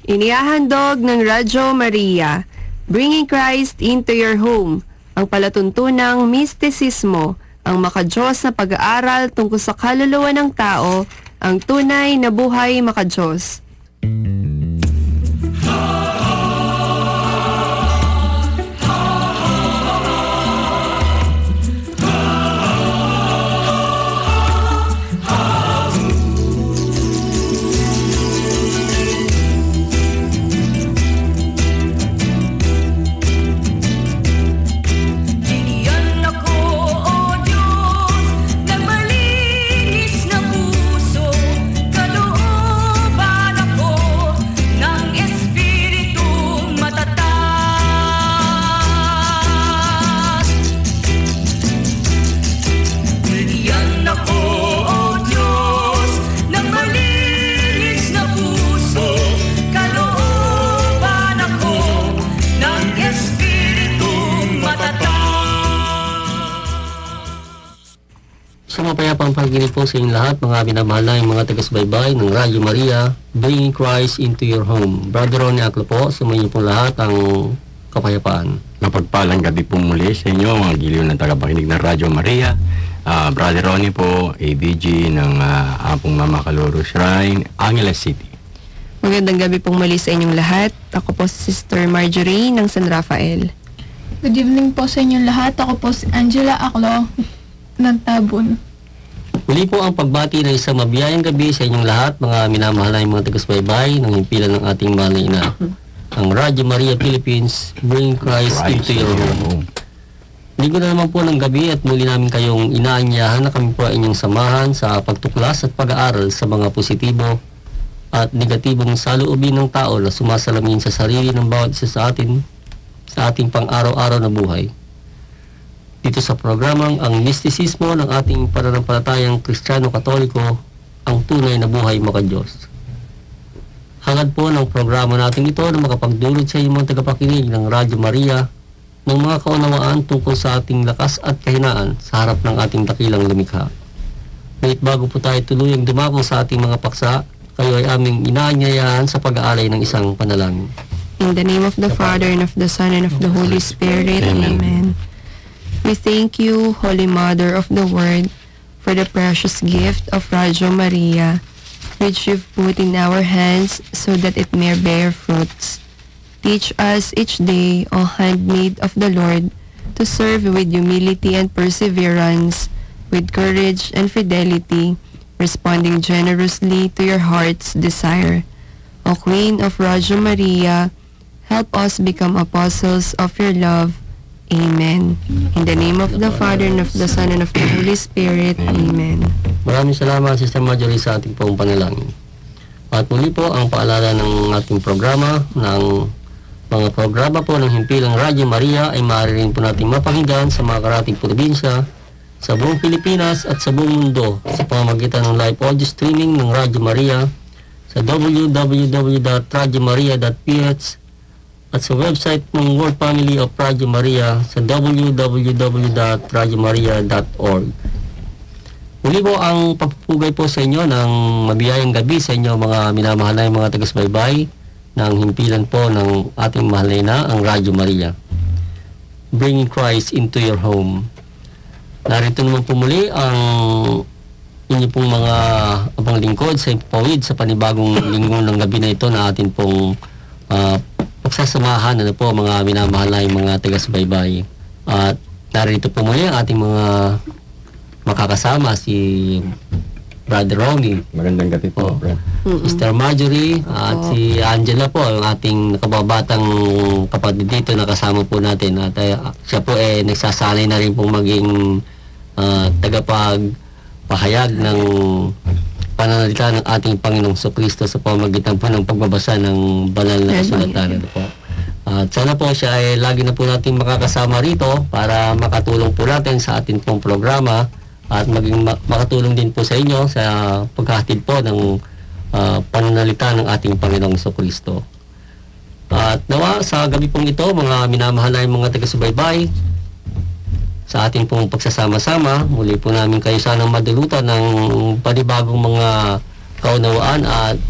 Inihahandog ng Radyo Maria, Bringing Christ into your home, ang palatuntunang mistisismo, ang makadiyos na pag-aaral tungkol sa kaluluwa ng tao, ang tunay na buhay makadiyos. Mapayapang pagkikinig po sa inyong lahat, mga minamahal mga taga-subaybay ng Radyo Maria, Bringing Christ into your home. Brother Ronnie Aclo po, sumayin po lahat ang kapayapaan. Napagpalang gabi po muli sa inyo, mga giliw ng tagapakinig ng Radyo Maria. Brother Ronnie po, ABG ng Apong Mama Caloro Shrine, Angeles City. Magandang gabi pong muli sa inyong lahat. Ako po si Sister Marjorie ng San Rafael. Good evening po sa inyong lahat. Ako po si Angela Aclo ng Tabun. Muli po ang pagbati na isang mabiyayang gabi sa inyong lahat, mga minamahal na mga taga-subaybay ng himpilan ng ating mahal na ina. Ang Radyo Maria Philippines, Bring Christ into your home. Linggo na naman po ng gabi at muli namin kayong inaanyahan na kami po ay inyong samahan sa pagtuklas at pag-aaral sa mga positibo at negatibong saloobin ng tao na sumasalamin sa sarili ng bawat isa sa atin sa ating pang-araw-araw na buhay. Dito sa programang ang mistisismo ng ating pananampalatayang Kristiyano-Katoliko, ang tunay na buhay makadiyos. Hangad po ng programa natin ito na makapagdulot sa inyong mga tagapakinig ng Radyo Maria ng mga kaunawaan tungkol sa ating lakas at kahinaan sa harap ng ating dakilang lumikha. Ngunit bago po tayo tuluyang dumako sa ating mga paksa, kayo ay aming inaanyayahan sa pag-aalay ng isang panalangin. In the name of the Father, and of the Son, and of the Holy Spirit. Amen. We thank you, Holy Mother of the Word, for the precious gift of Radyo Maria, which you've put in our hands so that it may bear fruits. Teach us each day, O handmaid of the Lord, to serve with humility and perseverance, with courage and fidelity, responding generously to your heart's desire. O Queen of Radyo Maria, help us become apostles of your love. Amen. In the name of the Father, and of the Son, and of the Holy Spirit. Amen. Maraming salamat, Sister Marjorie, sa ating pong panalangin. At muli po ang paalala ng ating programa, ng mga programa po ng himpilang Radyo Maria ay maaari rin po natin mapakinggan sa mga karating probinsya, sa buong Pilipinas at sa buong mundo sa pamamagitan ng live audio streaming ng Radyo Maria sa www.radyomaria.ph at sa website ng World Family of Radyo Maria sa www.radyomaria.org. Muli po ang papupugay po sa inyo ng mabiyayang gabi sa inyo mga minamahal na mga taga-subaybay ng himpilan po ng ating mahal na ina, ang Radyo Maria. Bringing Christ into your home. Narito naman po muli ang inyo pong mga abang lingkod sa pawid sa panibagong linggo ng gabi na ito na atin pong pagsasamahan po mga minamahal na mga taga-subaybay. At narito po muli ang ating mga makakasama, si Brother Ronnie. Magandang gabi po, Brad. Sister Marjorie at si Angela po, yung ating nakababatang kapatid dito na kasama po natin. At siya po nagsasanay na rin pong maging tagapagpahayag ng pananalita ng ating Panginoong Kristo sa pamamagitan po ng pagbabasa ng banal na kasulatan. At sana po siya ay lagi na po natin makakasama rito para makatulong po natin sa ating pong programa at maging makatulong din po sa inyo sa paghahatid po ng pananalita ng ating Panginoong Kristo. At nawa sa gabi pong ito, mga minamahal na mga taga-subaybay, sa ating pong pagsasama-sama, muli po namin kayo sanang madulutan ng panibagong mga kaunawaan at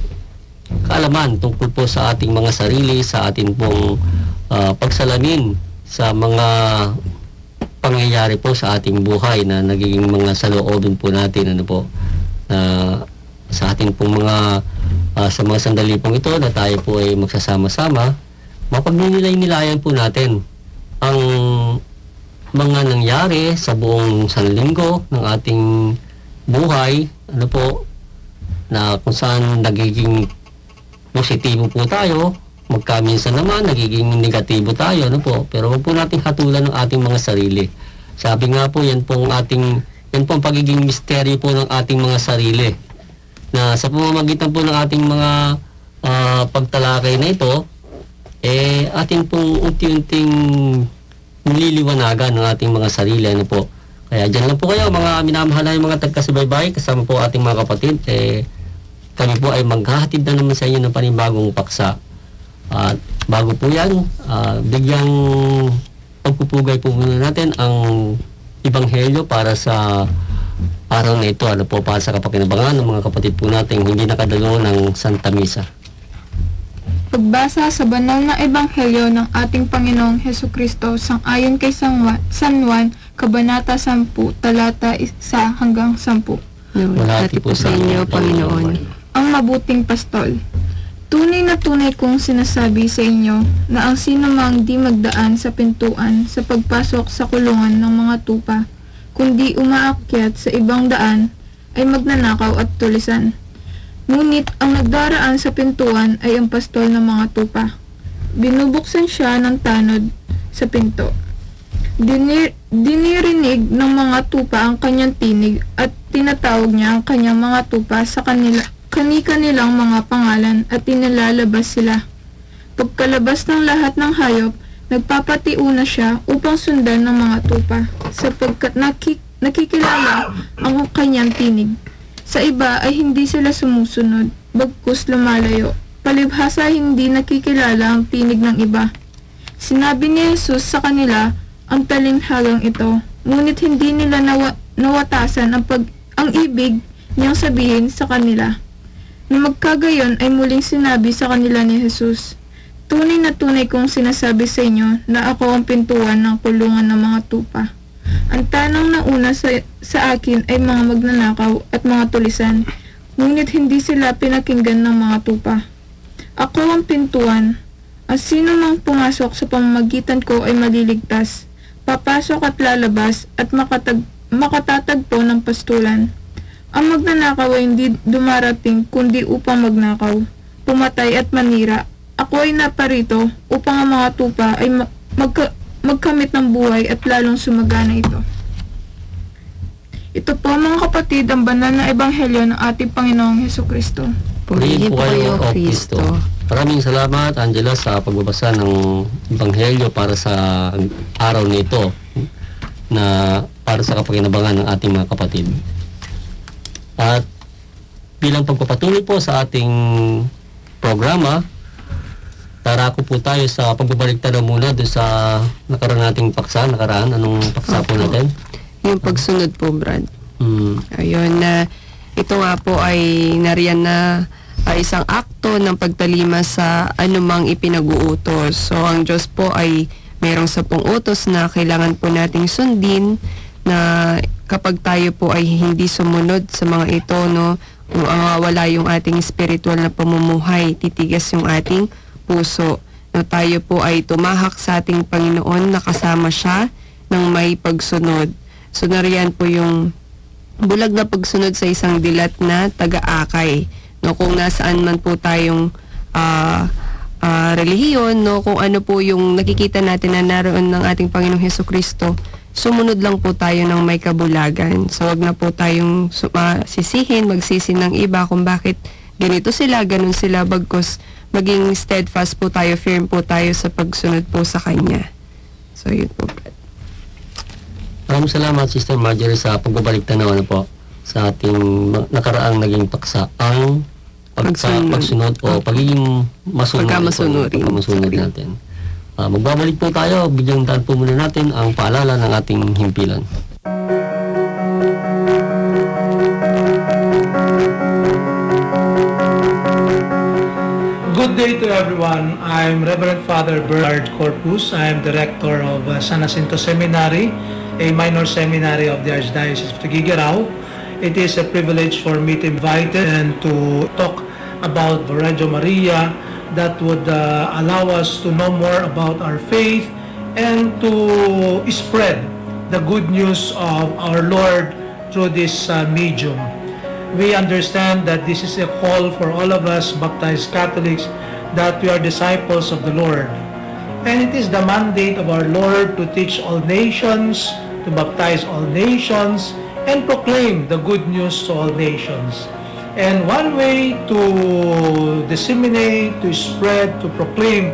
kaalaman tungkol po sa ating mga sarili, sa ating pong pagsalamin sa mga pangyayari po sa ating buhay na nagiging mga saloobin po natin, ano po, sa ating pong mga sa mga sandali pong ito na tayo po ay magsasama-sama, mapagninilay-nilayan po natin ang mga nangyari sa buong sanlinggo ng ating buhay, ano po, na kung saan nagiging positibo po tayo, magkaminsan naman nagiging negatibo tayo, ano po, pero wag po nating hatulan ng ating mga sarili. Sabi nga po, yan pong pagiging misteryo po ng ating mga sarili, na sa pamamagitan po ng ating mga pagtalakay na ito, ating pong unti-unting nililiwanagan ng ating mga sarili, ano po. Kaya dyan lang po kayo, mga minamahal na mga tagkasubaybay, kasama po ating mga kapatid, kami po ay maghahatid na naman sa inyo ng panibagong paksa. At bago po yan, bigyang pagpupugay po muna natin ang Ebanghelyo para sa araw na ito, ano po, para sa kapakinabangan ng mga kapatid po natin hindi nakadalo ng Santa Misa. Pagbasa sa banal na Ebanghelyo ng ating Panginoong Hesukristo sang-ayon kay San Juan, Kabanata 10, talata 1 hanggang 10. Nawalhati po sa inyo, Panginoon. Ang mabuting pastol. Tunay na tunay kong sinasabi sa inyo na ang sinumang di magdaan sa pintuan sa pagpasok sa kulungan ng mga tupa, kundi umaakyat sa ibang daan, ay magnanakaw at tulisan. Ngunit ang nagdaraan sa pintuan ay ang pastol ng mga tupa. Binubuksan siya ng tanod sa pinto. Dinirinig ng mga tupa ang kanyang tinig at tinatawag niya ang kanyang mga tupa sa kani-kanilang mga pangalan at inilalabas sila. Pagkalabas ng lahat ng hayop, nagpapatiuna siya upang sundan ng mga tupa sapagkat nakikilala ang kanyang tinig. Sa iba ay hindi sila sumusunod, bagkus lumalayo. Palibhasa hindi nakikilala ang tinig ng iba. Sinabi ni Jesus sa kanila ang talinhagang ito, ngunit hindi nila nawatasan ang ibig niyang sabihin sa kanila. Na magkagayon ay muling sinabi sa kanila ni Jesus, tunay na tunay kong sinasabi sa inyo na ako ang pintuan ng kulungan ng mga tupa. Ang tanang na una sa akin ay mga magnanakaw at mga tulisan, ngunit hindi sila pinakinggan ng mga tupa. Ako ang pintuan, at sino mang pumasok sa pamamagitan ko ay maliligtas, papasok at lalabas at makatatagpo ng pastulan. Ang magnanakaw ay hindi dumarating kundi upang magnakaw, pumatay at manira. Ako ay naparito upang ang mga tupa ay magkamit ng buhay at lalong sumagana ito. Ito po mga kapatid ang banal na Ebanghelyo ng ating Panginoong Hesukristo. Purihin po kayo, Kristo. Maraming salamat, Angela, sa pagbabasa ng Ebanghelyo para sa araw nito na para sa kapakinabangan ng ating mga kapatid. At bilang pagpapatuloy po sa ating programa, tarako po tayo sa pagbabalik na muna doon sa nakaraan nating paksa. Anong paksa po natin? Yung pagsunod po, Brad. Ayun, ito nga po ay nariyan na isang akto ng pagtalima sa anumang ipinag-uutos. So, ang Diyos po ay mayroong 10 utos na kailangan po nating sundin, na kapag tayo po ay hindi sumunod sa mga ito, no, wala yung ating spiritual na pamumuhay, titigas yung ating puso. No, tayo po ay tumahak sa ating Panginoon, nakasama siya ng may pagsunod. So, nariyan po yung bulag na pagsunod sa isang dilat na taga-akay. No, kung nasaan man po tayong relihiyon, no, kung ano po yung nakikita natin na naroon ng ating Panginoong Hesukristo, sumunod lang po tayo ng may kabulagan. So, wag na po tayong sisihin, magsisin ng iba kung bakit ganito sila, ganun sila, bagkus maging steadfast po tayo, firm po tayo sa pagsunod po sa Kanya. So, yun po, Brad. Maraming salamat, Sister Marjorie, sa pagbabalik tanaw po sa ating nakaraang naging paksa, ang pagsunod o pagiging pagkamasunod natin. Magbabalik po tayo, bigyang daan po muna natin ang paalala ng ating himpilan. day to everyone. I'm Reverend Father Bernard Corpus. I'm Director of San Jacinto Seminary, a minor seminary of the Archdiocese of Tuguegarao. It is a privilege for me to invite and to talk about Virgin Maria that would allow us to know more about our faith and to spread the good news of our Lord through this medium. We understand that this is a call for all of us baptized Catholics that we are disciples of the Lord. And it is the mandate of our Lord to teach all nations, to baptize all nations, and proclaim the good news to all nations. And one way to disseminate, to spread, to proclaim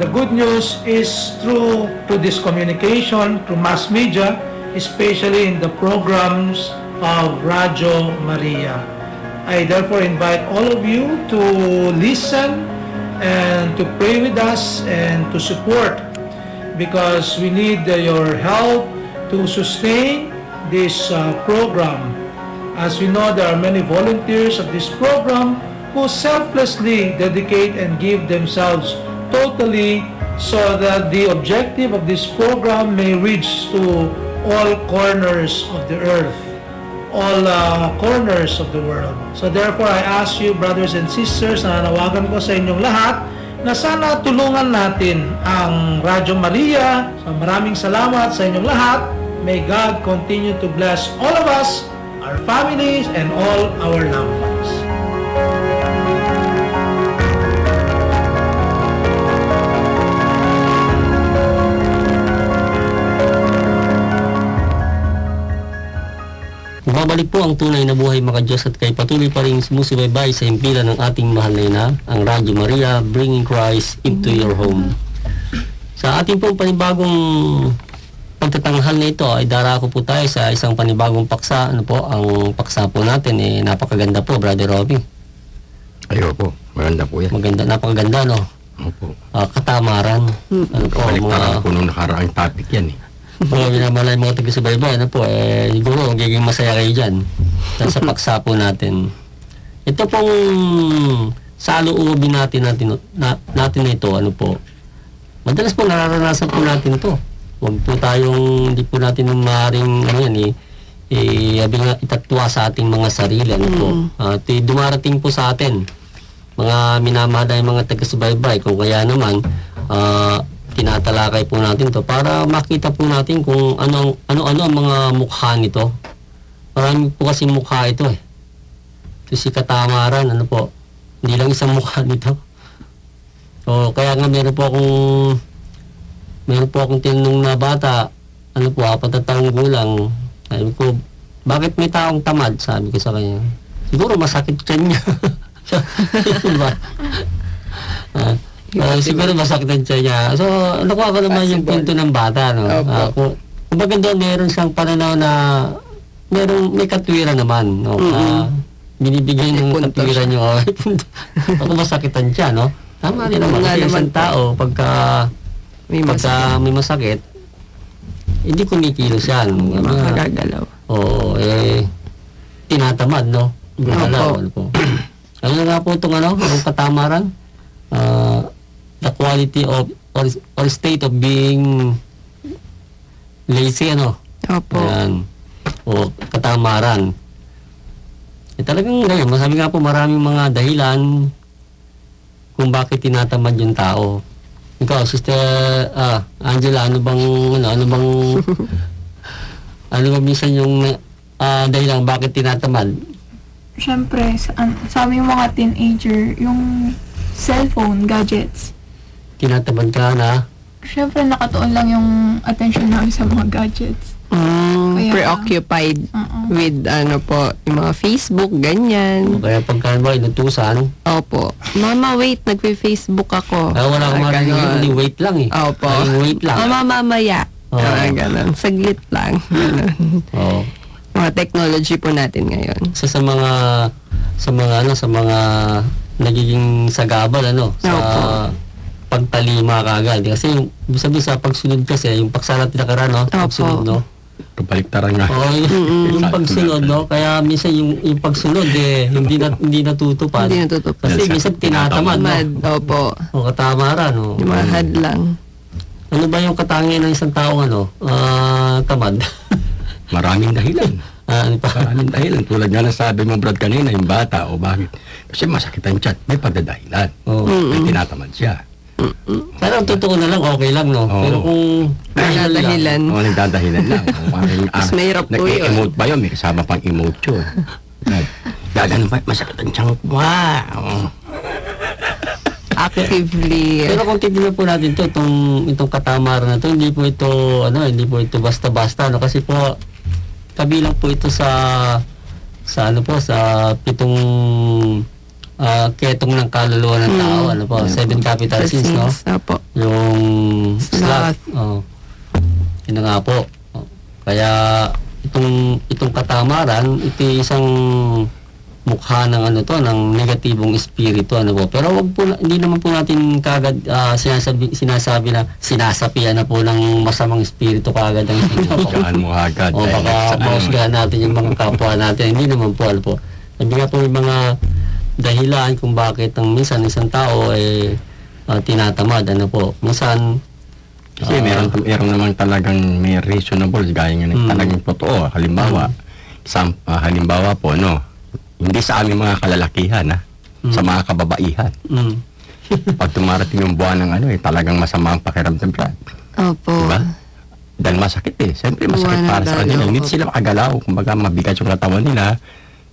the good news is through this communication, through mass media, especially in the programs of Radio Maria. I therefore invite all of you to listen and to pray with us and to support, because we need your help to sustain this program. As we know, there are many volunteers of this program who selflessly dedicate and give themselves totally so that the objective of this program may reach to all corners of the earth, all corners of the world. So therefore, I ask you, brothers and sisters, na nanawagan ko sa inyong lahat, na sana tulungan natin ang Radyo Maria. So maraming salamat sa inyong lahat. May God continue to bless all of us, our families, and all our loved ones. Babalik po ang tunay na buhay mga Diyos at kay patuloy pa rin sumusubaybay sa himpilan ng ating mahal na ina, ang Radyo Maria, bringing Christ into your home. Sa ating pong panibagong pagtatanghal na ito ay darako po tayo sa isang panibagong paksa. Ano po, ang paksa po natin napakaganda po, Brother Robby. Ayo po, maganda po yan. Maganda, napakaganda, no? Opo. Katamaran. Ano po, Balik po nung nakaraang topic yan mga binamalay mga taga-subaybay, ano po, siguro magiging masaya kayo dyan sa paksa po natin. Ito pong saluubin natin na ito, ano po, madalas po nararanasan po natin ito. Huwag po tayong, hindi po natin maaaring, itatwa sa ating mga sarili, ano po. Dumarating po sa atin, mga minamahalay mga taga-subaybay, kung kaya naman, tinatalakay po natin to para makita po natin kung ano ang mga mukha nito. Marami po kasi mukha ito Ito si katamaran, ano po. Hindi lang isang mukha nito. So kaya nga meron po akong tinanong na bata, ano po, 4 na taong gulang. Sabi ko, bakit may taong tamad? Sabi ko sa kanya. Siguro masakit tiyan niya. Diba? Siguro masakit ang tiyan niya. So, nakuha ko naman yung punto ng bata, no? Kumbaga doon, meron siyang pananaw na may katwiran naman, no? Binibigay ng katwiran niyo. Ako masakit ang tiyan, no? Tama rin naman. Kasi isang tao, pagka may masakit, hindi kumikilos yan. Makagagalaw. Oo, tinatamad, no? Gumalaw, ano po. Ano nga po itong ang katamaran? The quality of or state of being lazy, ano? Opo. Ayan. O katamaran. Talagang ngayon, masabi nga po maraming mga dahilan kung bakit tinatamad yung tao. Ikaw, Sister Angela, ano bang minsan yung dahilan bakit tinatamad? Siyempre, sa aming mga teenager, yung cellphone, gadgets. Tinatamad ka na? Siyempre, nakatuon lang yung attention namin sa mga gadgets. Preoccupied with yung mga Facebook, ganyan. Kaya pagka ba inutusan? Opo. Mama, wait, nagpe-Facebook ako. Wala akong marinig, wait lang Opo. Wait lang. Mama, mamaya. Ganun. Saglit lang. Oo. Mga technology po natin ngayon. Sa mga nagiging sagabal, sa pagtalima kagad. Kasi sabi sa pagsunod kasi, yung paksa natin nakaraan, pagsunod, no? kabaliktaran nga. Oo, yung pagsunod, no? Kaya minsan yung pagsunod, hindi natutupad. Hindi natutupad. Kasi minsan tinatamad, Mad, no? opo. O katamaran, no? Yung mga hadlang. Ano ba yung katangian ng isang taong, tamad? Maraming dahilan. Ano pa? Maraming dahilan. Tulad nga na sabi mo, Brad, kanina, yung bata, o bakit? Kasi masakit ang chat, may pagdadahilan. Oo. May tinatamad siya. Pero ang totoo na lang, okay lang, no? Oo. Pero kung Mga dahilan. O, nagdadahilan lang. O, parang, Mas mahirap po yun. nag-emote ba yun? May kasama pang emote yun. Gagano pa, masakit ang tiyan ko. Wow! Actively. Pero kung titignan po natin to, itong katamaran na to, hindi po ito basta-basta, no? Kasi po kabilang po ito sa pitong ketong ng kaluluwa ng tao, 7 capital sins, no? Opo. Yung sloth. Sloth. Yun na nga po. Kaya itong katamaran, ito isang mukha ng ng negatibong espiritu, po. Pero hindi naman po natin kagad sinasapian na po ng masamang espiritu kagad ang Saan mo agad. o baka mausgahan natin yung mga kapwa natin. Hindi naman po, po. Sabi nga po yung mga dahilan kung bakit minsan isang tao tinatamad, po. Minsan Kasi meron naman talagang may reasonable, gaya nga talagang totoo. Halimbawa, halimbawa po, hindi sa aming mga kalalakihan, sa mga kababaihan. Pag tumarating yung buwan ng talagang masama ang pakiramdam yan. Opo. Diba? Dahil masakit Siyempre masakit Buwan para ng sa kanila. dalaw. Hindi sila makagalaw. Kumbaga mabigat yung katawan nila.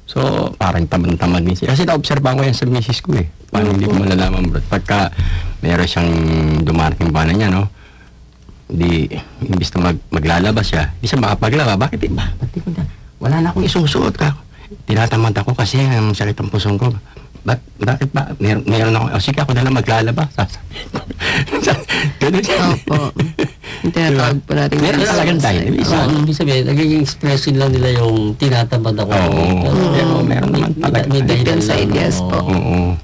So, parang tamad-tamad din sila. Kasi naobserbahan ko yan sa misis ko Paano hindi ko malalaman, bro. Pagka meron siyang dumarating buwan na niya, imbis na maglalabas siya, hindi siya makapaglaba. Bakit wala na akong isusuot ka. Tinatamad ako kasi ang sakit ang pusong ko. Bakit ba? Meron ako. Sige, ako na lang maglalaba. Ganun siya. Opo. Tinatawag po natin. Meron talagang dahil. ibig sabihin, nagiging expression lang nila yung tinatamad ako. Pero meron naman talaga. May dahilan Inside, lang. yes po. Oo.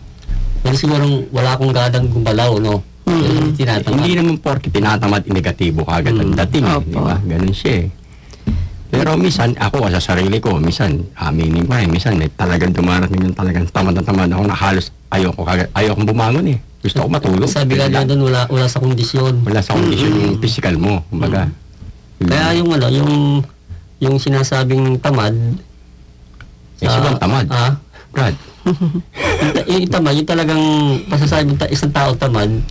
Pero siguro wala akong gadang gumalaw, no? Pero tinatamad. Hindi naman porke tinatamad, negatibo kagad ang dating. Opo. Di ba? Ganun siya Pero minsan, ako sa sarili ko, minsan, aminin ko minsan, talagang dumarating yung talagang tamad na tamad ako na halos ayokong bumangon Gusto ko matulog. Sabi ka niya doon, wala sa kondisyon. Wala sa kondisyon yung physical mo, kumbaga. Kaya yung sinasabing tamad, Sobrang tamad. Brad. yung tamad, yung talagang pasasabi isang tao tamad,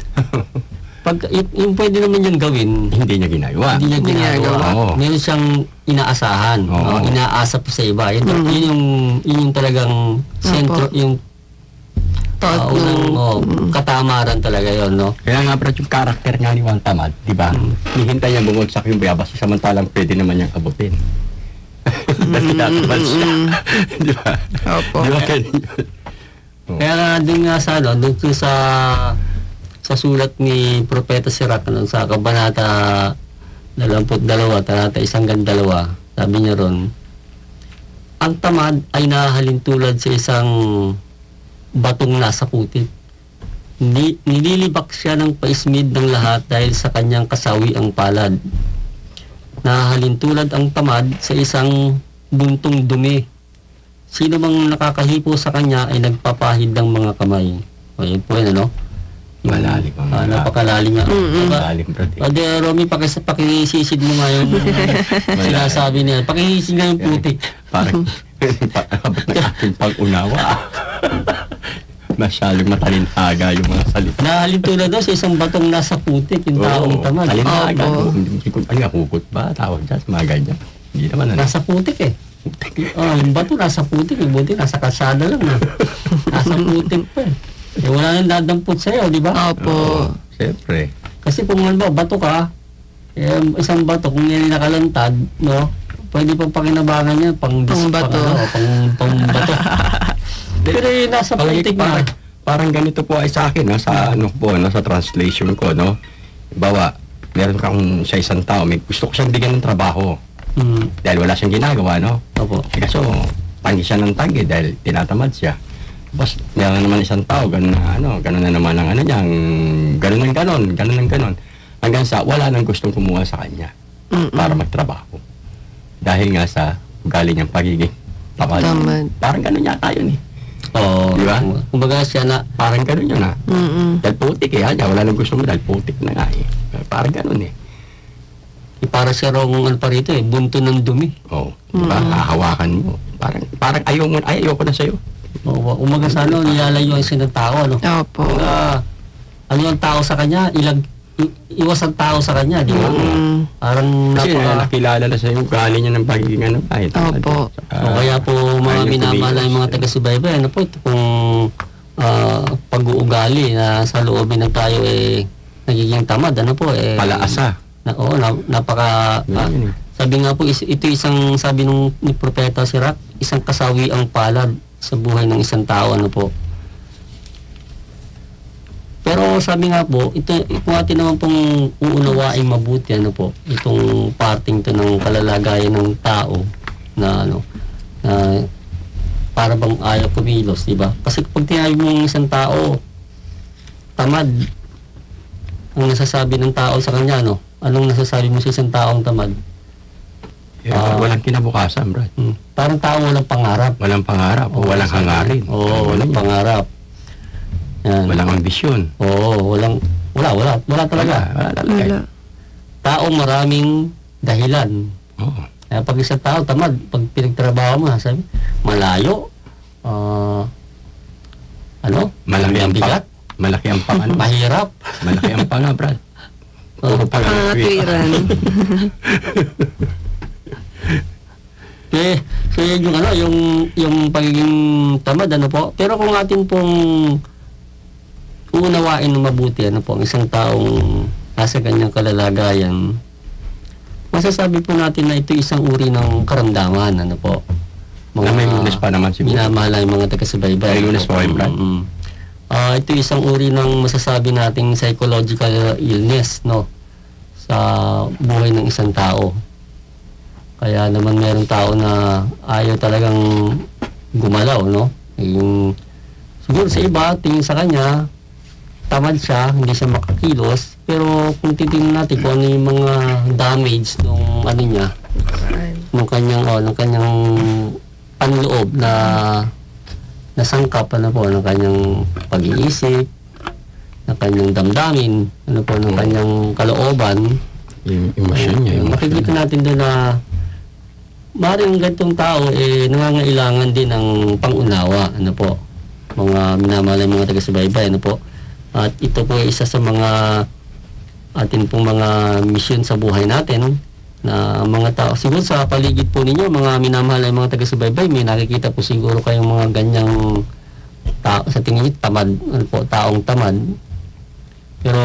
pag yung pwede naman yung gawin, Hindi niya ginagawa. hindi niya ginagawa. Oo. Meron siyang inaasahan. Oo. Inaasa pa sa iba. Yun yung talagang sentro, yung Thought katamaran talaga yon, no? Kaya nga, Brad, yung karakter nga ni Juan Tamad, di ba? Hihintay niya bumagsak yung bayabas, samantalang pwede naman niyang abutin. Nagtatamad siya. Di ba? Opo. Di ba ganun yun? Kaya nga doon nga doon sa sulat ni Propeta Sirach sa Kabanata 22, talata 1-2, sabi niya ron, ang tamad ay nahahalin tulad sa isang batong nasa putik. Nililibak siya ng paismid ng lahat dahil sa kanyang kasawi ang palad. Nahahalin tulad ang tamad sa isang buntong dumi. Sino mang nakakahipo sa kanya ay nagpapahid ng mga kamay. O yun po yun, Malalim ang napakalalim nga. Malalim, Brad. Ade, Romy, pakisisid mo nga yung sinasabi niya. Pakisisid nga yung putik. Parang abot ng aking pag-unawa. Masyadong matalinhaga yung mga salita. Nahalin tulad daw sa isang batong nasa putik, yung taong tamad. Talinhaga. Opo. Hindi ko, hukot ba? Tawag dyan, mga ganyan. Hindi naman Nasa putik yung bato nasa putik, yung buti nasa kalsada lang. Nasa putik pa wala nang dadampot sa'yo, di ba? Opo. Siyempre. Kasi kung bato ka, isang bato, kung yan nakalantad, pwede pang pakinabangan niya, pang bato. Pang bato. Pero yung nasa putik na. Parang ganito po ay sa akin, sa sa translation ko, Bawa, meron kang sa isang tao, may gusto ko siyang bigyan ng trabaho. Dahil wala siyang ginagawa, Opo. Kaso, tangi siya ng tangi dahil tinatamad siya. Tapos, meron naman isang tao, ganun na naman ang niyang, ganun. Hanggang sa, wala nang gustong kumuha sa kanya para magtrabaho. Dahil nga sa ugali niyang pagiging tamad. Tamad. Parang ganun yata yun eh. Oo. Di ba? Kumbaga siya na, Parang ganun yun ah. Dahil putik eh. Wala nang gusto mo dahil putik na nga eh. Parang ganun eh. para siya raw ano pa rito bunto ng dumi. Oo. Diba? Hahawakan mo. Parang ayoko na sa'yo. Oo. Umaga sa nilalayuan siya ng tao, ano? Opo. Ano yung tao sa kanya, iwas ang tao sa kanya, di ba? Parang kasi nakilala na sa'yo ugali niya ng pagiging ano. Opo. Kaya po mga minamahal ng mga taga-subaybay, ano po ito kung pag-uugali na sa loobin ng tayo nagiging tamad, ano po palaasa. Sabi nga po ito isang sabi ni Propeta Sirach, isang kasawi ang palad sa buhay ng isang tao, ano po. Pero sabi nga po, ito kung atin naman pong uunawaing mabuti, ano po, itong parting to ng kalalagayan ng tao na para bang ayaw kumilos, di ba? Kasi kapag tinabi mo ng isang tao, tamad, ang nasasabi ng tao sa kanya, anong nasasabi mo sa isang taong tamad? Walang kinabukasan, Brad. Parang tao walang pangarap. Walang pangarap, walang hangarin. Walang pangarap. Yan. Walang ambisyon. Wala talaga. Wala. Taong maraming dahilan. Oo. Kaya pag isang tao tamad, pag pinagtrabaho mo, sabi, malayo, malaki ang bigat, malaki ang pang mahirap, malaki ang panga, Brad. Puro Pangatwiran. So yun yung pagiging tamad, ano po. Pero kung atin pong uunawain ng mabuti, ano po, ang isang taong nasa ganyang kalalagayan, masasabi po natin na ito isang uri ng karamdaman, ano po. May lunes pa naman siguro. Minamahal ang mga taga-subaybay. May lunes pa kayo, Brad. Ito isang uri ng masasabi nating psychological illness, sa buhay ng isang tao. Kaya naman mayroong tao na ayaw talagang gumalaw, siguro sa iba, tingin sa kanya, tamad siya, hindi siya makakilos, pero kung titingnan natin kung ano yung mga damage nung nung kanyang panloob na nasangkap ng kanyang pag-iisip, ng kanyang damdamin, ng kanyang kalooban, yung emosyon niya. Makikita natin doon na maaaring ganitong tao nangangailangan din ng pangunawa, mga minamahal ng mga taga-subaybay, At ito po ay isa sa mga atin pong mga misyon sa buhay natin na mga tao. Siguro sa paligid po ninyo, mga minamahal ng mga taga-subaybay, may nakikita po siguro kayong mga ganyang tao, sa tingin niyo tamad, taong tamad. Pero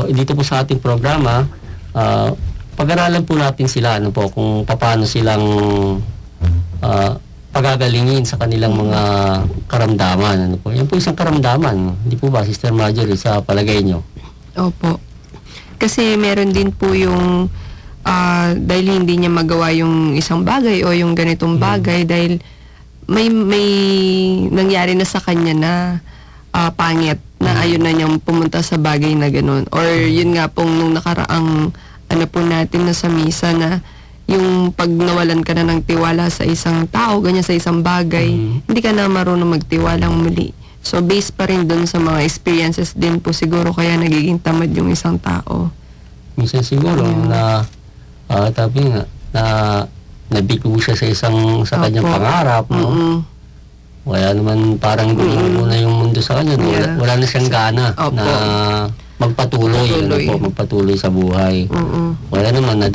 dito po sa ating programa, pag-aralan po natin sila, kung paano silang pagagalingin sa kanilang mga karamdaman. Yan po isang karamdaman. Hindi po ba, Sister Marjorie, sa palagay nyo? Opo. Kasi meron din po yung dahil hindi niya magawa yung isang bagay o yung ganitong bagay dahil may nangyari na sa kanya na pangit na ayun na niyang pumunta sa bagay na ganun. Or yun nga pong nung nakaraang po natin na sa misa na yung pag nawalan ka na ng tiwala sa isang tao, ganyan sa isang bagay, hindi ka na marunong magtiwalang muli. So, based pa rin dun sa mga experiences din po siguro kaya nagiging tamad yung isang tao. Minsan siguro na tabi nga, na nabigo siya sa kanyang pangarap, Kaya naman parang gulo na yung mundo sa kanya. Wala na siyang gana na magpatuloy sa buhay. Wala naman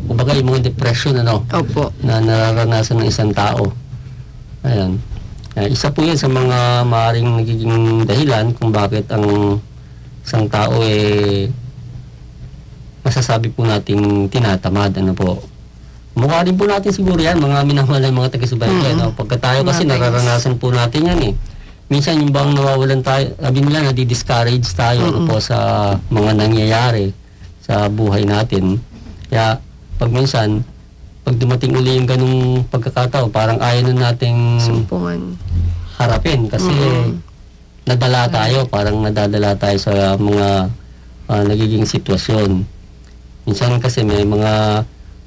kumbaga yung mga depression Opo. na nararanasan ng isang tao. Ayan. Isa po yan sa mga maaaring nagiging dahilan kung bakit ang isang tao masasabi po nating tinatamad. Mukha din po natin siguro yan, mga minamahal ng mga taga-subaybay. Pagka tayo kasi nararanasan po natin yan Minsan yung bang nawawalan tayo, sabi nila nadi-discourage tayo sa mga nangyayari sa buhay natin. Kaya pag minsan, pag dumating uli yung ganung pagkakataon, parang ayaw na nating sumpungan, harapin kasi nadala tayo, parang nadadala tayo sa mga nagiging sitwasyon. Minsan kasi may mga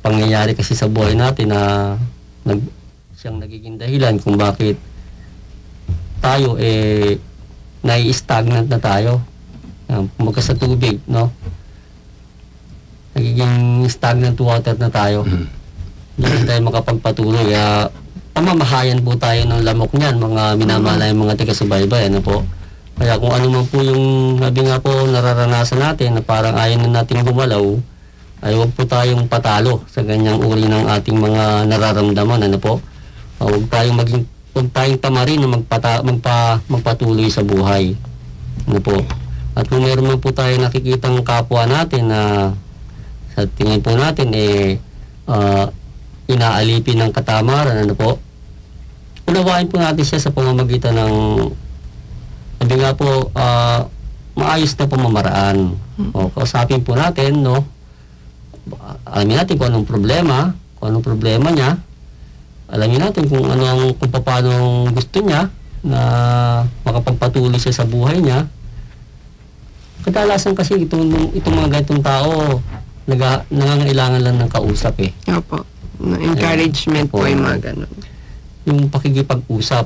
pangyayari kasi sa buhay natin na siyang nagiging dahilan kung bakit tayo nai-stagnant na tayo. Kumbaga sa tubig, no? Nagiging stagnant water na tayo. Hindi tayo makapagpatuloy. Kaya pamamahayan po tayo ng lamok niyan, mga minamalayang mga taga-subaybay, ano po. Kaya kung ano man po yung sabi nga po nararanasan natin na parang ayaw na nating gumalaw, ay huwag po tayong patalo sa ganyang uri ng ating mga nararamdaman, ano po. Huwag tayong tamarin na magpatuloy sa buhay, ano po. At kung meron man po tayo nakikitang kapwa natin na sa tingin po natin inaalipin ng katamaran, ano po, unawain po natin siya sa pamamagitan ng sabi nga po maayos na pamamaraan. O, kausapin po natin, no, alamin natin kung anong problema niya, alamin natin kung paano gusto niya na makapagpatuloy siya sa buhay niya. Kadalasan kasi itong mga ganitong tao nangangailangan lang ng kausap Opo. No, encouragement po yung mga ganun. Yung pakikipag-usap,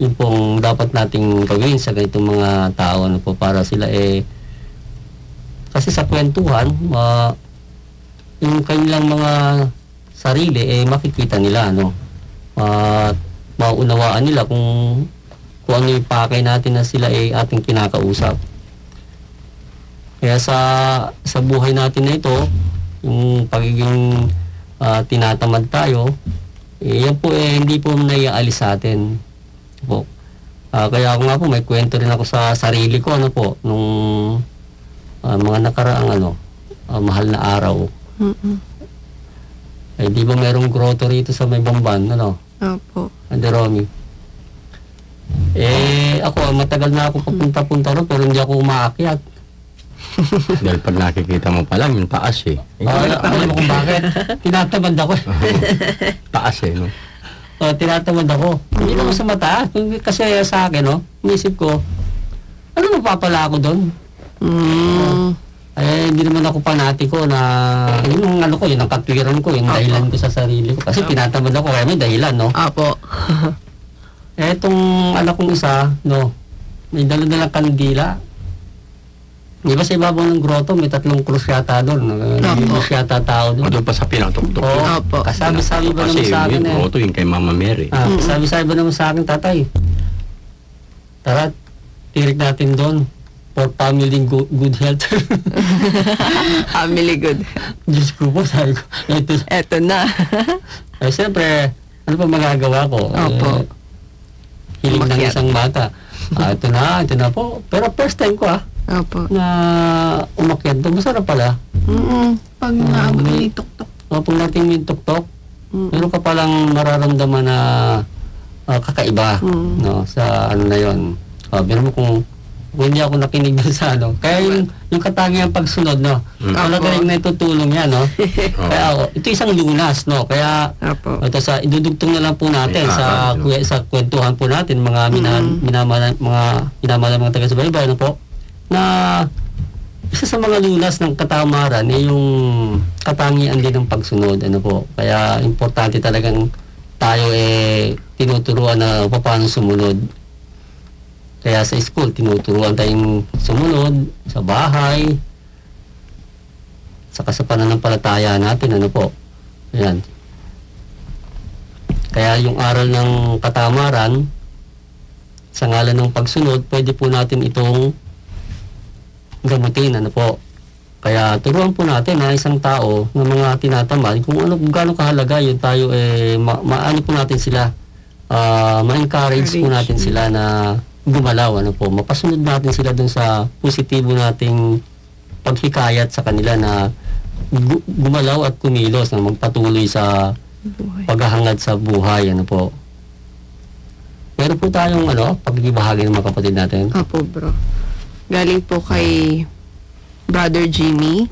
yung pong dapat nating gawin sa ganitong mga tao, ano po, para sila kasi sa kwentuhan, yung kanilang mga sarili makikita nila, no? Maunawaan nila kung ano yung pakay natin na sila ating kinakausap. Kaya sa buhay natin na ito, yung pagiging tinatamad tayo, yan po hindi po naiaalis sa atin po. Kaya ako nga po may kwento rin ako sa sarili ko, ano po, nung mga nakaraang mahal na araw. Di ba merong grotto rito sa may Bamban, ano? Opo. Romy. Ako matagal na ako papunta-punta ron pero hindi ako umaakyat. Dahil pag nakikita mo pa lang, yung taas alam mo kung bakit? Tinatamad ako. Taas no? Tinatamad ako. Hindi naman sa mataas. Kasi sa akin, no, inisip ko, ano mapapala ako doon? Hindi naman ako panatiko na, yun ang yun ang katwiran ko, yung dahilan ko sa sarili ko. Kasi tinatamad ako, kaya may dahilan, no? Apo. Etong anak kong isa, no, may dala-dalang kandila. Di ba sa ibabaw ng grotto, may 3 krus yata doon. May krus yata tao doon. Doon pa sa pinatugtog. Opo. Kasabi-sabi ba naman sa akin Kasi yung grotto yung kay Mama Mary. Kasabi-sabi ba naman sa akin, tatay, tara, tirik natin doon for family good health. Family good. Diyos ko po, sabi ko, Eto na. Siyempre, ano pa magagawa ko? Opo. Hiling ng isang bata. Ito na po. Pero first time ko Opo. na umakyat doon. Masarap pala. Pag naabot ni tuktok. Pag natin yung tuktok, meron ka palang mararamdaman na kakaiba, no, sa na yon. Pero mo kung hindi ako nakinig doon sa kaya yung katangiang pagsunod, no, talagang natutulong yan, no. Kaya ito isang lunas, no, kaya ito idudugtong na lang po natin sa kwentuhan po natin mga minamahal mga taga-subaybay, no po, na isa sa mga lunas ng katamaran yung katangian din ng pagsunod, ano po. Kaya importante talagang tayo tinuturuan na paano sumunod. Kaya sa school, tinuturuan tayong sumunod sa bahay, saka sa pananampalataya natin, ano po. Ayan. Kaya yung aral ng katamaran, sa ngalan ng pagsunod, pwede po natin itong gamutin, ano po. Kaya turuan po natin na isang tao ng mga tinatamad, kung gaano kahalaga yun tayo, maano po natin sila, ma-encourage po natin sila na gumalaw, ano po, mapasunod natin sila dun sa positibo nating paghikayat sa kanila na gumalaw at kumilos, na magpatuloy sa paghahangad sa buhay, ano po. Meron po tayong pagbibahagi ng mga kapatid natin. Apo, bro. Galing po kay Brother Jimmy,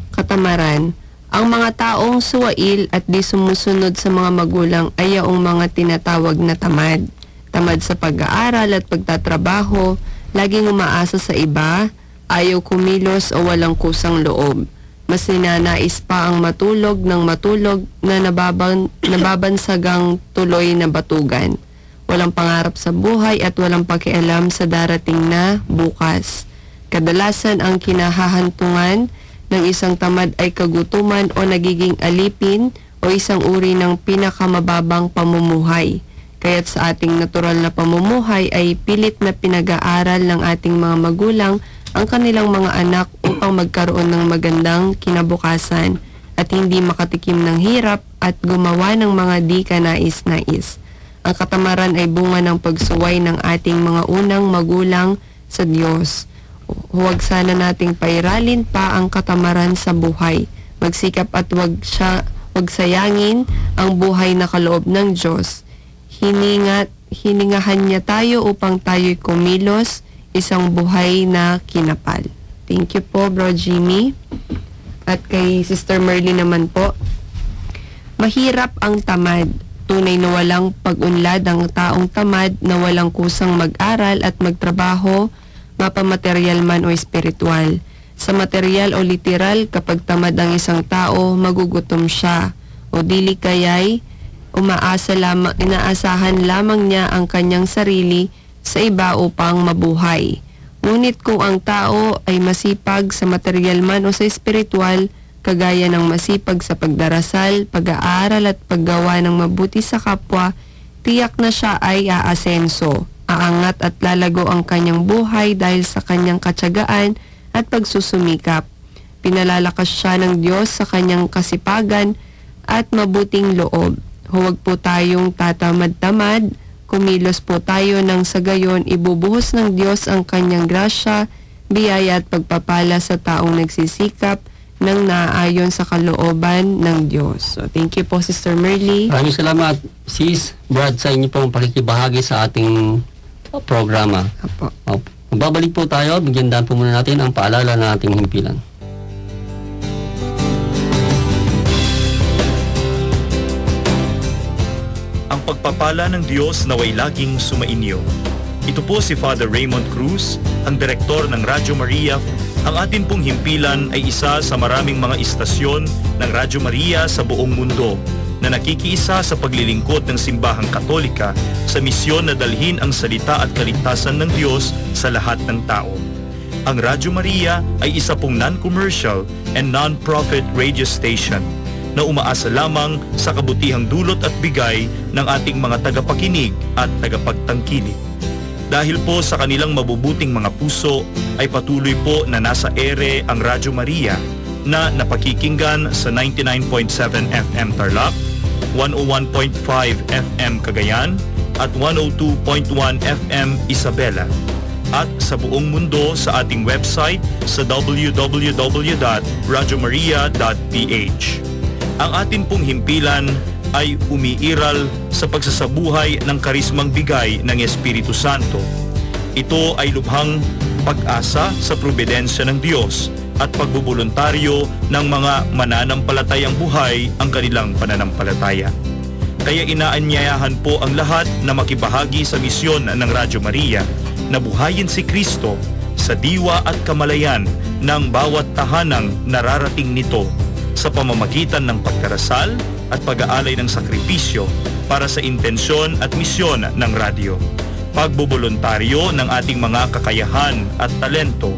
katamaran, ang mga taong suwail at di sumusunod sa mga magulang ay yaong mga tinatawag na tamad. Tamad sa pag-aaral at pagtatrabaho, laging umaasa sa iba, ayaw kumilos o walang kusang loob. Mas ninanais pa ang matulog ng matulog na nababansagang tuloy na batugan. Walang pangarap sa buhay at walang pakialam sa darating na bukas. Kadalasan ang kinahahantungan ng isang tamad ay kagutuman o nagiging alipin o isang uri ng pinakamababang pamumuhay. Kaya't sa ating natural na pamumuhay ay pilit na pinag-aaral ng ating mga magulang ang kanilang mga anak upang magkaroon ng magandang kinabukasan at hindi makatikim ng hirap at gumawa ng mga di kanais-nais. Ang katamaran ay bunga ng pagsuway ng ating mga unang magulang sa Diyos. Huwag sana nating pairalin pa ang katamaran sa buhay. Magsikap at huwag sayangin ang buhay na kaloob ng Diyos. Hiningahan niya tayo upang tayo'y kumilos, isang buhay na kinapal. Thank you po, Bro Jimmy. At kay Sister Merly naman po, mahirap ang tamad. Tunay na walang pag-unlad ang taong tamad na walang kusang mag-aral at magtrabaho, mapamaterial man o espiritual. Sa material o literal, kapag tamad ang isang tao, magugutom siya. O dili kaya'y inaasahan lamang niya ang kanyang sarili sa iba upang mabuhay. Ngunit kung ang tao ay masipag sa material man o sa espiritual, kagaya ng masipag sa pagdarasal, pag-aaral at paggawa ng mabuti sa kapwa, tiyak na siya ay aasenso, aangat at lalago ang kanyang buhay dahil sa kanyang katyagaan at pagsusumikap. Pinalalakas siya ng Diyos sa kanyang kasipagan at mabuting loob. Huwag po tayong tatamad-tamad, kumilos po tayo nang sa gayon ibubuhos ng Diyos ang kanyang grasya, biyaya at pagpapala sa taong nagsisikap ng naayon sa kalooban ng Diyos. So, thank you po, Sister Merly. Maraming salamat, Sis Brad, sa inyo pong pakikibahagi sa ating programa. Apo. Magbabalik po tayo, bigyan daan po muna natin ang paalala ng ating himpilan. Ang pagpapala ng Diyos naway laging sumainyo. Ito po si Father Raymond Cruz, ang direktor ng Radyo Maria. Ang atin pong himpilan ay isa sa maraming mga istasyon ng Radyo Maria sa buong mundo na nakikiisa sa paglilingkod ng simbahang Katolika sa misyon na dalhin ang salita at kaligtasan ng Diyos sa lahat ng tao. Ang Radyo Maria ay isa pong non-commercial and non-profit radio station na umaasa lamang sa kabutihang dulot at bigay ng ating mga tagapakinig at tagapagtangkilik. Dahil po sa kanilang mabubuting mga puso ay patuloy po na nasa ere ang Radyo Maria na napakikinggan sa 99.7 FM Tarlac, 101.5 FM Cagayan at 102.1 FM Isabela. At sa buong mundo sa ating website sa www.radyomaria.ph. Ang atin pong himpilan ay umiiral sa pagsasabuhay ng karismang bigay ng Espiritu Santo. Ito ay lubhang pag-asa sa probidensya ng Diyos at pagbubuluntaryo ng mga mananampalatayang buhay ang kanilang pananampalataya. Kaya inaanyayahan po ang lahat na makibahagi sa misyon ng Radyo Maria na buhayin si Kristo sa diwa at kamalayan ng bawat tahanang nararating nito sa pamamagitan ng pagdarasal at pag-aalay ng sakripisyo para sa intensyon at misyon ng radyo, pagboboluntaryo ng ating mga kakayahan at talento,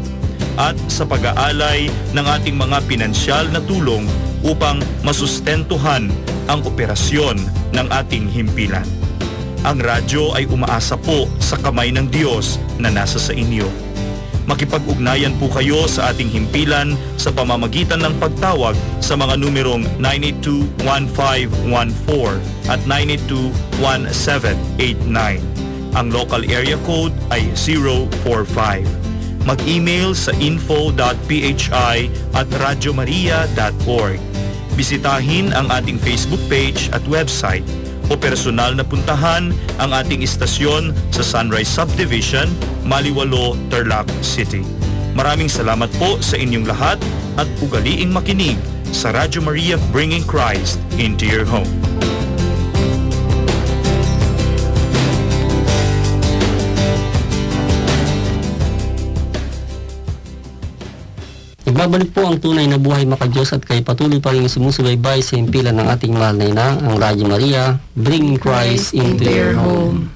at sa pag-aalay ng ating mga pinansyal na tulong upang masustentuhan ang operasyon ng ating himpilan. Ang radyo ay umaasa po sa kamay ng Diyos na nasa sa inyo. Makipag-ugnayan po kayo sa ating himpilan sa pamamagitan ng pagtawag sa mga numerong 982-1514 at 982-1789. Ang local area code ay 045. Mag-email sa info.phi@radyomaria.org. Bisitahin ang ating Facebook page at website o personal na puntahan ang ating istasyon sa Sunrise Subdivision, Maliwalo, Tarlac City. Maraming salamat po sa inyong lahat at ugaliing makinig sa Radyo Maria, bringing Christ into your home. Nagbabalik po ang tunay na buhay makadiyos at kayo patuloy pa rin sumusubaybay sa himpilan ng ating mahal na ina, ang Radyo Maria, bringing Christ into your home.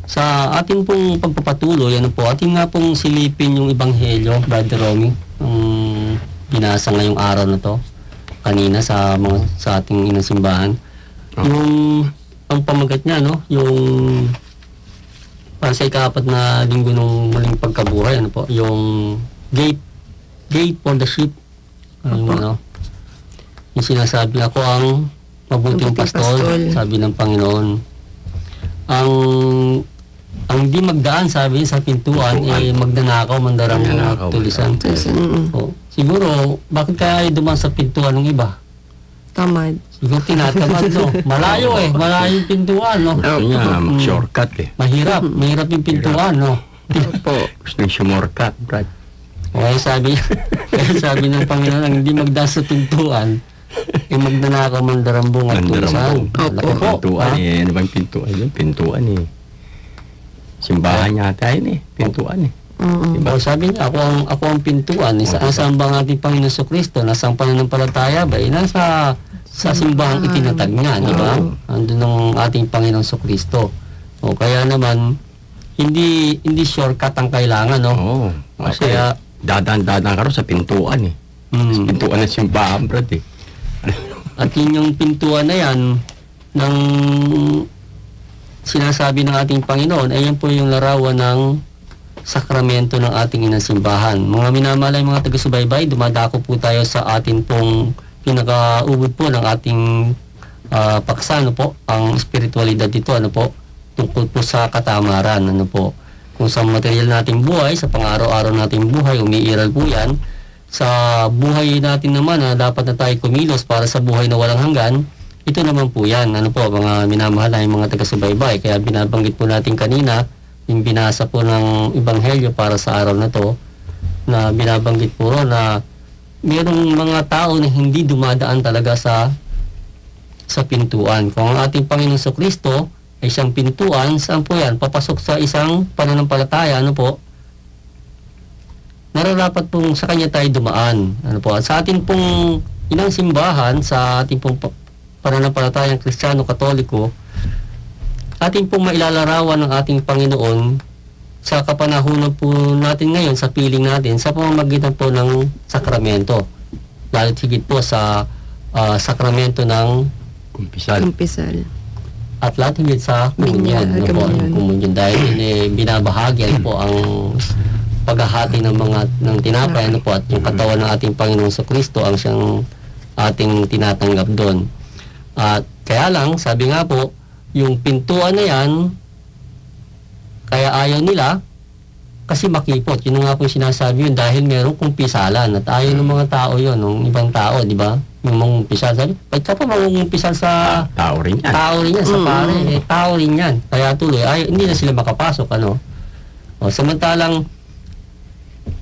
Sa ating pong pagpapatuloy, ating nga pong silipin yung Ebanghelyo, Brother Romy, ang binasa ngayong araw na to, kanina sa ating inang simbahan. Yung, ang pamagat niya, yung para sa ika-4 na linggo ng muling pagkabuhay, yung gate for the sheep. Yung sinasabi, ako ang mabuting pastol, sabi ng Panginoon. Ang di magdaan, sabi sa pintuan, magdanakaw, mandarang tulisan. Siguro, bakit kaya dumaan sa pintuan ng iba? Tamad. Siguro tinatamad, Malayo malayo yung pintuan, Shortcut Mahirap yung pintuan, Gusto yung shortcut, Brad. Okay, sabi ng Panginoon, ang hindi magdaan sa pintuan, magdanakaw, mandarambong at tulisan. Pintuan ano bang pintuan yun? Pintuan simbahan yata yun pintuan Diba? Sabi niya, ako ang pintuan. Saan ba ang ating Panginoon Kristo? Nasa ang pananampalataya ba? Nasa simbahang itinatag niya, di ba? Andun ang ating Panginoon Kristo. Kaya naman, hindi shortcut ang kailangan, Kaya dadaan ka rin sa pintuan Sa pintuan ng simbahan, Brad At yun yung pintuan na yan ng sinasabi ng ating Panginoon, ay yan po yung larawan ng sakramento ng ating inang simbahan. Mga minamalay, mga taga-subaybay, dumadako po tayo sa atin pong pinakaubod po ng ating paksa, ang espiritualidad dito, tungkol po sa katamaran, kung sa material nating buhay, sa pang-araw-araw nating buhay, umiiral po yan. Sa buhay natin naman dapat na tayo kumilos para sa buhay na walang hanggan, ito naman po yan, mga minamahal na yung mga taga-subaybay. Kaya binabanggit po natin kanina, yung binasa po ng Ebanghelyo para sa araw na to, na binabanggit po na mayroong mga tao na hindi dumadaan talaga sa pintuan. Kung ang ating Panginoon Kristo ay isang pintuan, saan po yan? Papasok sa isang pananampalataya, nararapat pong sa kanya tayo dumaan. At sa ating pong inang simbahan, sa ating pong pananampalatayang Kristiyano Katoliko, ating pong mailalarawan ng ating Panginoon sa kapanahunan po natin ngayon, sa piling natin, sa pamamagitan po ng sakramento. Lalo't higit po sa sakramento ng kumpisal. At lahat higit sa komunyon. Komunyon dahil binabahagi po ang paghahati ng tinapay at yung katawan ng ating Panginoon sa Kristo ang siyang ating tinatanggap doon. At kaya lang, sabi nga po, yung pintuan na yan, kaya ayaw nila kasi makipot. Yun nga po sinasabi yun dahil merong kumpisalan at ayaw ng mga tao yun, ng ibang tao, di ba? Yung mangumpisal. Sabi, ba't ka pa mangumpisal sa tao rin yan? Tao rin yan, sa pare. Tao rin yan. Kaya tuloy, hindi na sila makapasok, samantalang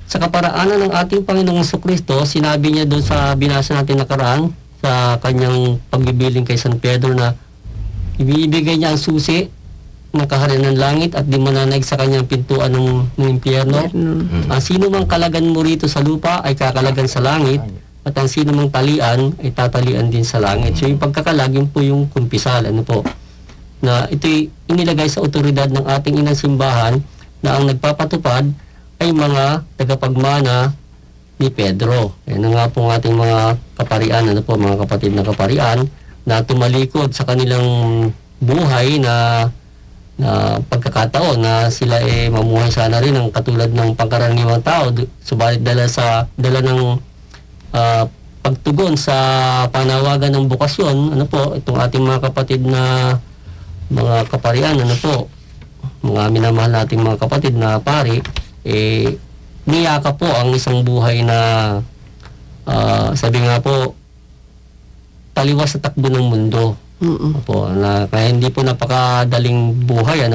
sa kaparaanan ng ating Panginoong Kristo, sinabi niya doon sa binasa natin nakaraan, sa kanyang pagbibiling kay San Pedro na ibibigay niya ang susi ng kaharian ng langit at di mananaig sa kanyang pintuan ng impyerno. Ang sino mang kalagan mo rito sa lupa ay kakalagan sa langit at ang sino mang talian ay tatalian din sa langit. So yung pagkakalag, yun po yung kumpisal. Na ito'y inilagay sa otoridad ng ating inang simbahan na ang nagpapatupad ay mga tagapagmana ni Pedro. Yan nga po ang ating mga kaparian, mga kapatid na kaparian, na tumalikod sa kanilang buhay na pagkakataon na sila mamuhay sana rin ang katulad ng pangkaraniwang tao, subalit dala ng pagtugon sa panawagan ng bukasyon, itong ating mga kapatid na mga kaparian, mga minamahal nating mga kapatid na pari, niyaka po ang isang buhay na sabi nga po, taliwas sa takbo ng mundo. Kaya hindi po napakadaling buhay,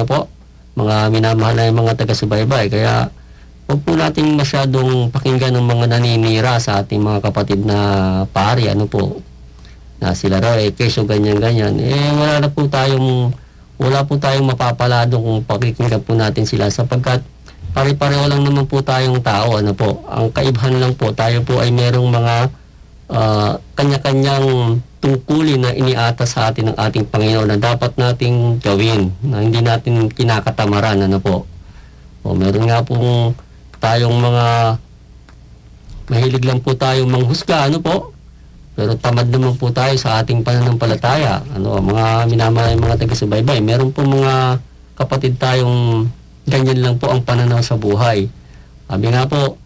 mga minamahal na mga taga-subaybay. Kaya huwag po nating masyadong pakinggan ng mga naninira sa ating mga kapatid na pari, na sila raw, keso ganyan-ganyan. Wala po tayong mapapalado kung pakikinggan po natin sila, sapagkat pare-pareho lang naman po tayong tao, ano po. Ang kaibahan lang po, tayo po ay merong mga kanya-kanyang tungkulin na iniata sa atin ng ating Panginoon na dapat nating gawin, na hindi natin kinakatamaran, ano po. O meron nga pong tayong mga mahilig lang po tayong manghusga, ano po. Pero tamad naman po tayo sa ating pananampalataya. Ano, mga minamahal mga taga-subaybay, meron po mga kapatid tayong ganyan lang po ang pananaw sa buhay. Sabi nga po,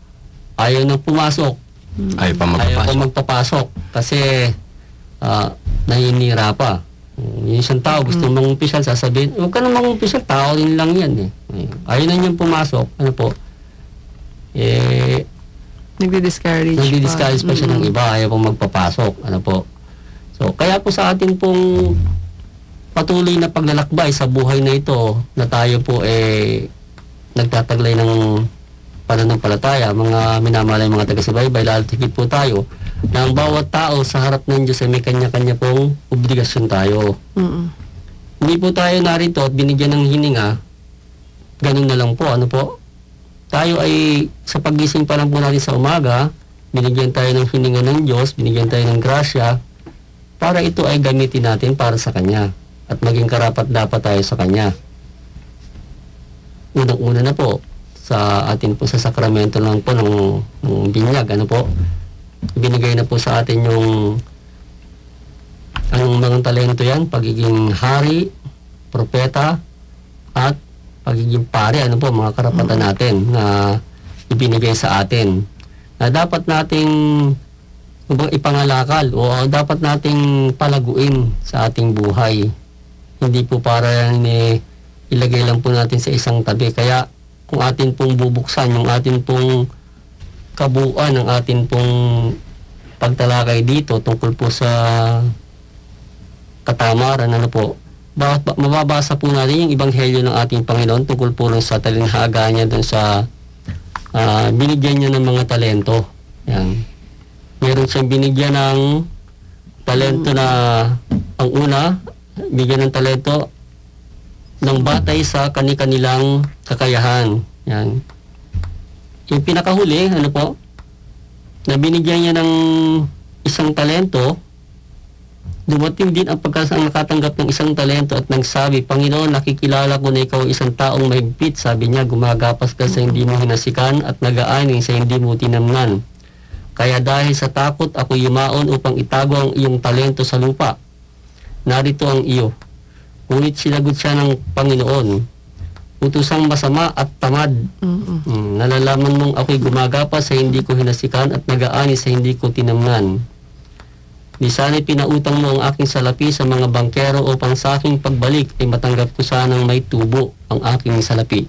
ayaw nang pumasok. Ayaw pa Ayaw pa magpapasok. magpapasok kasi nahinira pa. Yung isang tao gusto mangumpisal, sasabihin, huwag ka na mangumpisal, tao din lang yan eh. Ayaw na niyang pumasok. Ano po? Nagdi-discourage Nagdi-discourage pa siya ng iba, ayaw pong magpapasok. Ano po? So, kaya po sa atin pong patuloy na paglalakbay sa buhay na ito, na tayo po nagtataglay ng pananampalataya, mga minamalay mga taga-subaybay, lalo higit po tayo, na ang bawat tao sa harap ng Diyos ay may kanya-kanya pong obligasyon tayo. Hindi po tayo narito at binigyan ng hininga, ganun na lang po, ano po? Tayo ay sa pagising pa lang po natin sa umaga, binigyan tayo ng hininga ng Diyos, binigyan tayo ng grasya, para ito ay gamitin natin para sa Kanya at maging karapat-dapat tayo sa Kanya. Unang-una na po, sa atin po sa sakramento lang po ng binyag, ano po, binigay na po sa atin yung anong mga talento yan, pagiging hari, propeta, at pagiging pare, ano po, mga karapatan natin na ibinigay sa atin. Na dapat nating ipangalakal o dapat nating palaguin sa ating buhay. Hindi po para ilagay lang po natin sa isang tabi. Kaya kung atin pong bubuksan, yung atin pong kabuuan, ng atin pong pagtalakay dito tungkol po sa katamaran, ano po, mababasa po natin yung ebanghelyo ng ating Panginoon tungkol po sa talinhaga niya dun sa binigyan niya ng mga talento. Yan. Meron siyang binigyan ng talento na ang una, bigyan ng talento ng batay sa kani-kanilang kakayahan. Yan. Yung pinakahuli, ano po, na binigyan niya ng isang talento, dumating din ang nakatanggap ng isang talento at nagsabi, Panginoon, nakikilala ko na ikaw isang taong mahigpit. Sabi niya, gumagapas ka sa hindi mo hinasikan at nag-aaning sa hindi mo tinamnan. Kaya dahil sa takot, ako yumaon upang itago ang iyong talento sa lupa. Narito ang iyo. Ngunit sinagot siya ng Panginoon, utusang masama at tamad. Nalalaman mong ako'y gumagapas sa hindi ko hinasikan at nag-aani sa hindi ko tinamnan. Di sana'y pinautang mo ang aking salapi sa mga bangkero upang sa aking pagbalik ay matanggap ko sanang may tubo ang aking salapi.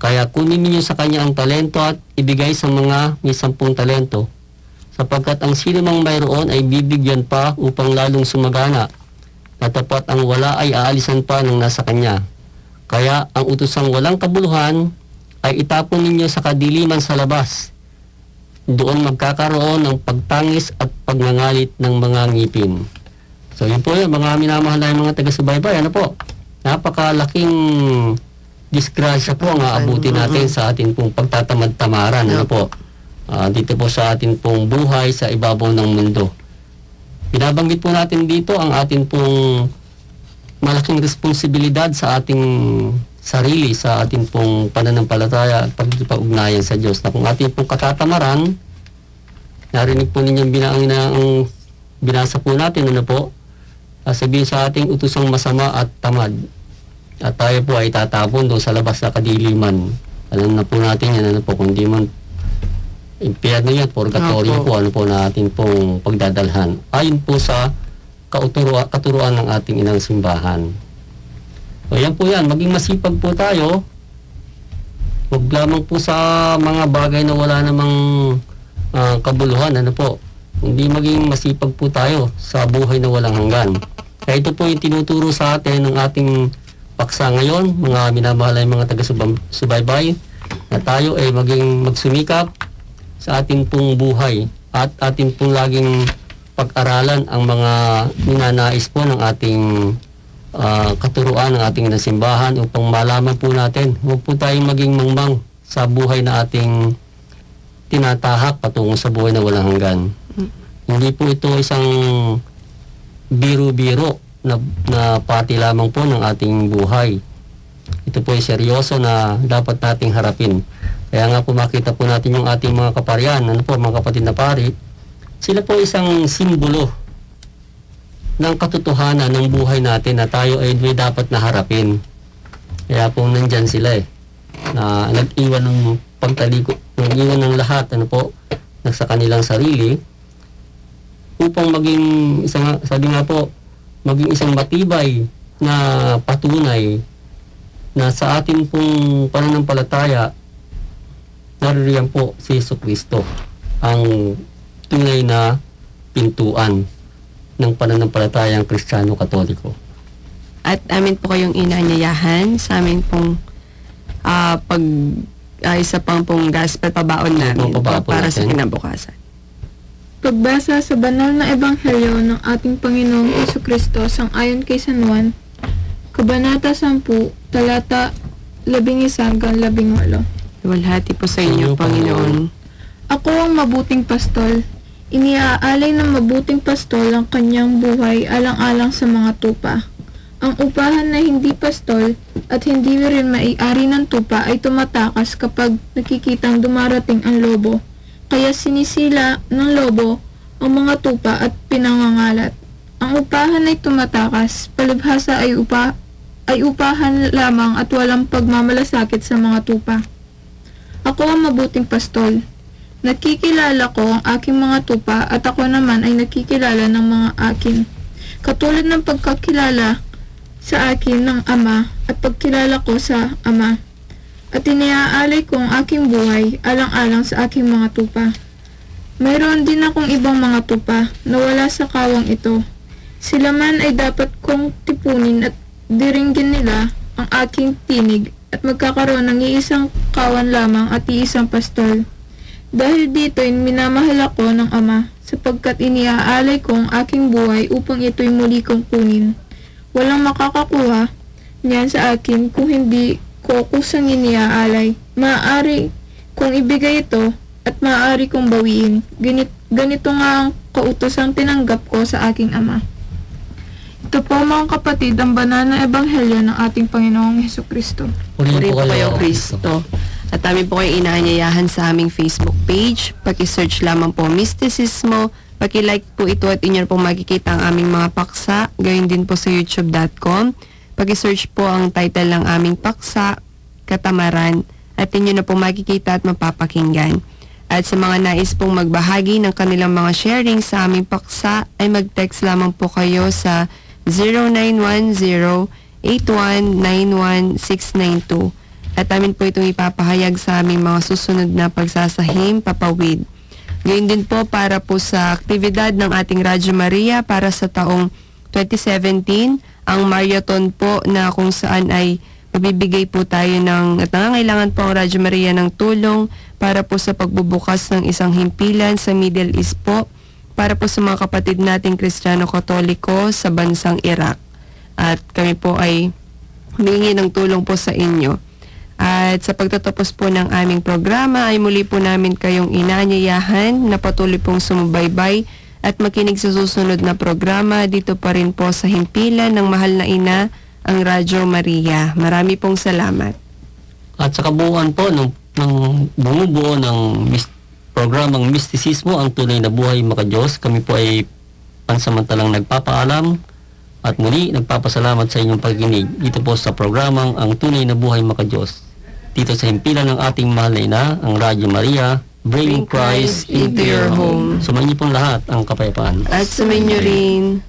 Kaya kunin ninyo sa kanya ang talento at ibigay sa mga may 10 talento, sapagkat ang sino mang mayroon ay bibigyan pa upang lalong sumagana, na tapat ang wala ay aalisan pa ng nasa kanya. Kaya ang utosang walang kabuluhan ay itapon ninyo sa kadiliman sa labas. Doon magkakaroon ng pagtangis at pagngangalit ng mga ngipin. So yun po yun, mga minamahal na mga taga-subaybay, ano po, napakalaking disgrasya po ang aabutin natin sa atin pong pagtatamad-tamaran, ano po, dito po sa atin pong buhay sa ibabaw ng mundo. Binabanggit po natin dito ang atin pong malaking responsibilidad sa ating sarili, sa ating pong pananampalataya at pag-ugnayan sa Diyos. Na kung ating pong katatamaran, narinig po ninyong binasa po natin, ano po, sabihin sa ating utosang masama at tamad. At tayo po ay tatapon doon sa labas na kadiliman. Alam na po natin yan, ano po, kung di man impyerno yan, purgatorio po, ano po natin pong pagdadalhan. Ayon po sa katuruan ng ating inang simbahan. So yan po yan, maging masipag po tayo. Huwag lamang po sa mga bagay na wala namang kabuluhan, ano po. Hindi maging masipag po tayo sa buhay na walang hanggan. Kaya ito po yung tinuturo sa atin ng ating paksa ngayon, mga minamahalay mga taga-subaybay, na tayo ay maging magsumikap sa ating pong buhay at ating pong laging pag-aralan ang mga ninanais po ng ating katuruan ng ating simbahan upang malaman po natin. Huwag po tayong maging mangmang sa buhay na ating tinatahak patungo sa buhay na walang hanggan. Hindi po ito isang biro-biro na pati lamang po ng ating buhay. Ito po ay seryoso na dapat nating harapin. Kaya nga po makita po natin yung ating mga kaparian, mga kapatid na pari, sila po isang simbolo ng katotohanan ng buhay natin na tayo ay dapat na harapin. Kaya po nandyan sila na nag-iwan ng pagtalikod, nag-iwan ng lahat, sa kanilang sarili, upang maging isang, sabi nga po, maging isang matibay na patunay na sa atin pong pananampalataya, naririyan po si Jesucristo, ang tunay na pintuan ng pananampalatayang Kristiyano-Katoliko. At amin po kayong inanyayahan sa amin pong isa pang pong gospel pabaon namin para sa kinabukasan. Pagbasa sa banal na ebanghelyo ng ating Panginoong Jesucristo sang-ayon kay San Juan, Kabanata 10, talata 11-18. Iwalhati po sa inyo, Panginoon. Ako ang mabuting pastol. Iniaalay ng mabuting pastol ang kanyang buhay alang-alang sa mga tupa. Ang upahan na hindi pastol at hindi rin maiari ng tupa ay tumatakas kapag nakikitang dumarating ang lobo. Kaya sinisila ng lobo ang mga tupa at pinangangalat. Ang upahan ay tumatakas, palibhasa ay upahan lamang at walang pagmamalasakit sa mga tupa. Ako ang mabuting pastol. Nakikilala ko ang aking mga tupa at ako naman ay nakikilala ng mga akin. Katulad ng pagkakilala sa akin ng Ama at pagkilala ko sa Ama. At iniaalay ko ang aking buhay alang-alang sa aking mga tupa. Mayroon din akong ibang mga tupa na wala sa kawang ito. Sila man ay dapat kong tipunin at diringgin nila ang aking tinig at magkakaroon ng iisang kawan lamang at iisang pastol. Dahil dito minamahal ako ng Ama sapagkat iniaalay ko ang aking buhay upang ito'y muli kong kunin. Walang makakakuha niyan sa akin kung hindi ko kusang iniaalay. Maaari kong ibigay ito at maaari kong bawiin. Ganito nga ang kautosang tinanggap ko sa aking Ama. Ito po mga kapatid ang banal na ebanghelyo ng ating Panginoong Hesukristo. Purihin po kayo, Kristo. At amin po kayo inaanyayahan sa aming Facebook page. Paki-search lamang po Mistisismo. Paki-like po ito at inyo po makikita ang aming mga paksa. Gawin din po sa youtube.com. Paki-search po ang title ng aming paksa, Katamaran. At inyo na po makikita at mapapakinggan. At sa mga nais pong magbahagi ng kanilang mga sharing sa aming paksa, ay mag-text lamang po kayo sa 0910-8191-692. At amin po itong ipapahayag sa aming mga susunod na pagsasahim, papawid. Ngayon din po para po sa aktibidad ng ating Radyo Maria para sa taong 2017, ang marathon po na kung saan ay mabibigay po tayo at nangangailangan po ang Radyo Maria ng tulong para po sa pagbubukas ng isang himpilan sa Middle East po para po sa mga kapatid nating Kristiyano-Katoliko sa bansang Iraq. At kami po ay humingi ng tulong po sa inyo. At sa pagtatapos po ng aming programa ay muli po namin kayong inaanyayahan na patuloy pong sumubaybay at makinig sa susunod na programa dito pa rin po sa himpilan ng mahal na ina, ang Radyo Maria. Marami pong salamat. At sa kabuuan po ng bumubuo ng programang Mistisismo, ang tunay na buhay maka-Diyos, kami po ay pansamantalang nagpapaalam at muli nagpapasalamat sa inyong pagkinig dito po sa programang ang tunay na buhay maka-Diyos. Dito sa himpilan ng ating mahal na ina, ang Radyo Maria, bringing Christ into your home. Sumayin niyo pong lahat ang kapayapaan. At sumayin niyo rin.